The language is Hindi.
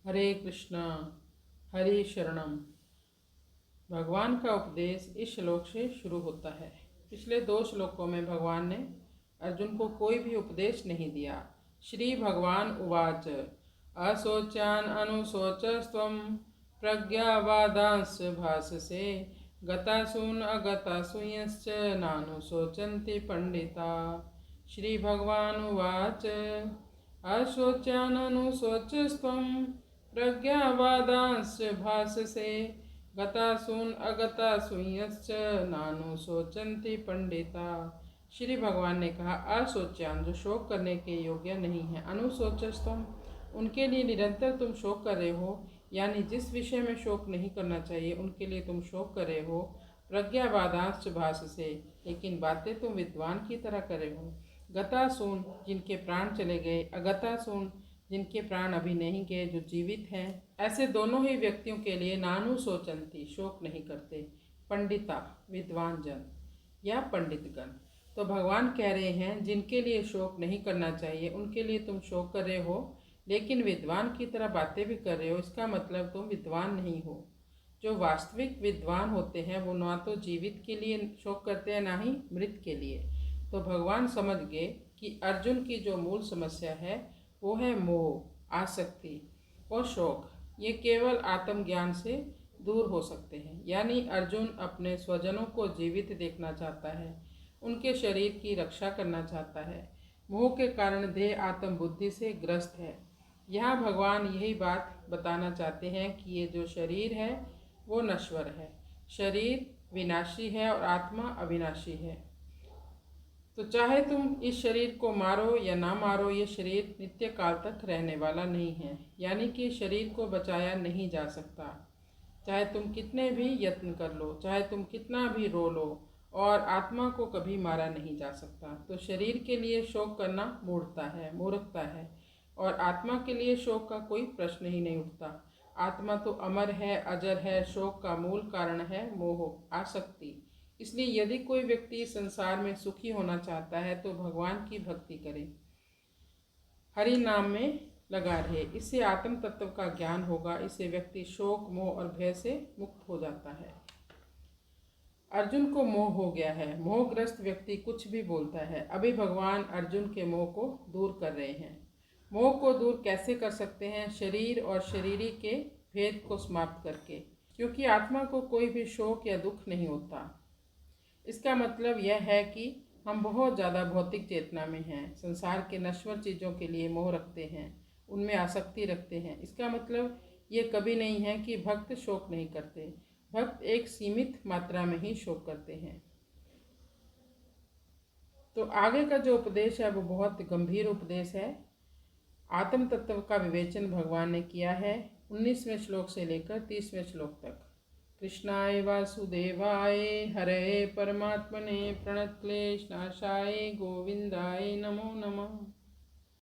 हरे कृष्णा हरि शरणम। भगवान का उपदेश इस श्लोक से शुरू होता है। पिछले 2 श्लोकों में भगवान ने अर्जुन को कोई भी उपदेश नहीं दिया। श्री भगवान उवाच अशोच्यान अनुशोचस्त्वं प्रज्ञावादांश भाषसे गतासून अगतासूयश्च नानुशोचन्ति पंडिता। श्री भगवान उवाच अशोच्यान अनुशोचस्त्वं प्रज्ञावादांश भाषसे गतासून अगतासूयश्च नानुशोचन्ति पंडिता। श्री भगवान ने कहा, अशोच्यान जो शोक करने के योग्य नहीं है, अनुशोचस्तम उनके लिए निरंतर तुम शोक कर रहे हो, यानी जिस विषय में शोक नहीं करना चाहिए उनके लिए तुम शोक कर रहे हो। प्रज्ञावादांश भाषसे लेकिन बातें तुम विद्वान की तरह कर रहे हो। गतासून जिनके प्राण चले गए, अगतासून जिनके प्राण अभी नहीं गए, जो जीवित हैं, ऐसे दोनों ही व्यक्तियों के लिए नानु सोचंती शोक नहीं करते। पंडिता विद्वान जन या पंडितगण। तो भगवान कह रहे हैं जिनके लिए शोक नहीं करना चाहिए उनके लिए तुम शोक कर रहे हो, लेकिन विद्वान की तरह बातें भी कर रहे हो। इसका मतलब तुम विद्वान नहीं हो। जो वास्तविक विद्वान होते हैं वो ना तो जीवित के लिए शोक करते हैं ना ही मृत के लिए। तो भगवान समझ गए कि अर्जुन की जो मूल समस्या है वो है मोह, आसक्ति और शोक। ये केवल आत्मज्ञान से दूर हो सकते हैं। यानी अर्जुन अपने स्वजनों को जीवित देखना चाहता है, उनके शरीर की रक्षा करना चाहता है। मोह के कारण देह आत्म बुद्धि से ग्रस्त है। यहाँ भगवान यही बात बताना चाहते हैं कि ये जो शरीर है वो नश्वर है, शरीर विनाशी है और आत्मा अविनाशी है। तो चाहे तुम इस शरीर को मारो या ना मारो, ये शरीर नित्य काल तक रहने वाला नहीं है। यानी कि शरीर को बचाया नहीं जा सकता। चाहे तुम कितने भी यत्न कर लो, चाहे तुम कितना भी रो लो, और आत्मा को कभी मारा नहीं जा सकता। तो शरीर के लिए शोक करना मूढ़ता है, मूर्खता है, और आत्मा के लिए शोक का कोई प्रश्न ही नहीं उठता। आत्मा तो अमर है, अजर है। शोक का मूल कारण है मोह, आसक्ति। इसलिए यदि कोई व्यक्ति संसार में सुखी होना चाहता है तो भगवान की भक्ति करे, हरि नाम में लगा रहे। इससे आत्म तत्व का ज्ञान होगा। इससे व्यक्ति शोक, मोह और भय से मुक्त हो जाता है। अर्जुन को मोह हो गया है। मोहग्रस्त व्यक्ति कुछ भी बोलता है। अभी भगवान अर्जुन के मोह को दूर कर रहे हैं। मोह को दूर कैसे कर सकते हैं? शरीर और शरीरी के भेद को समाप्त करके, क्योंकि आत्मा को कोई भी शोक या दुख नहीं होता। इसका मतलब यह है कि हम बहुत ज़्यादा भौतिक चेतना में हैं, संसार के नश्वर चीज़ों के लिए मोह रखते हैं, उनमें आसक्ति रखते हैं। इसका मतलब ये कभी नहीं है कि भक्त शोक नहीं करते। भक्त एक सीमित मात्रा में ही शोक करते हैं। तो आगे का जो उपदेश है वो बहुत गंभीर उपदेश है। आत्म तत्व का विवेचन भगवान ने किया है 19वें श्लोक से लेकर 30वें श्लोक तक। कृष्णाय वासुदेवाय हरे परमात्मने प्रणतक्लेशनाशाय गोविंदाय नमो नमः।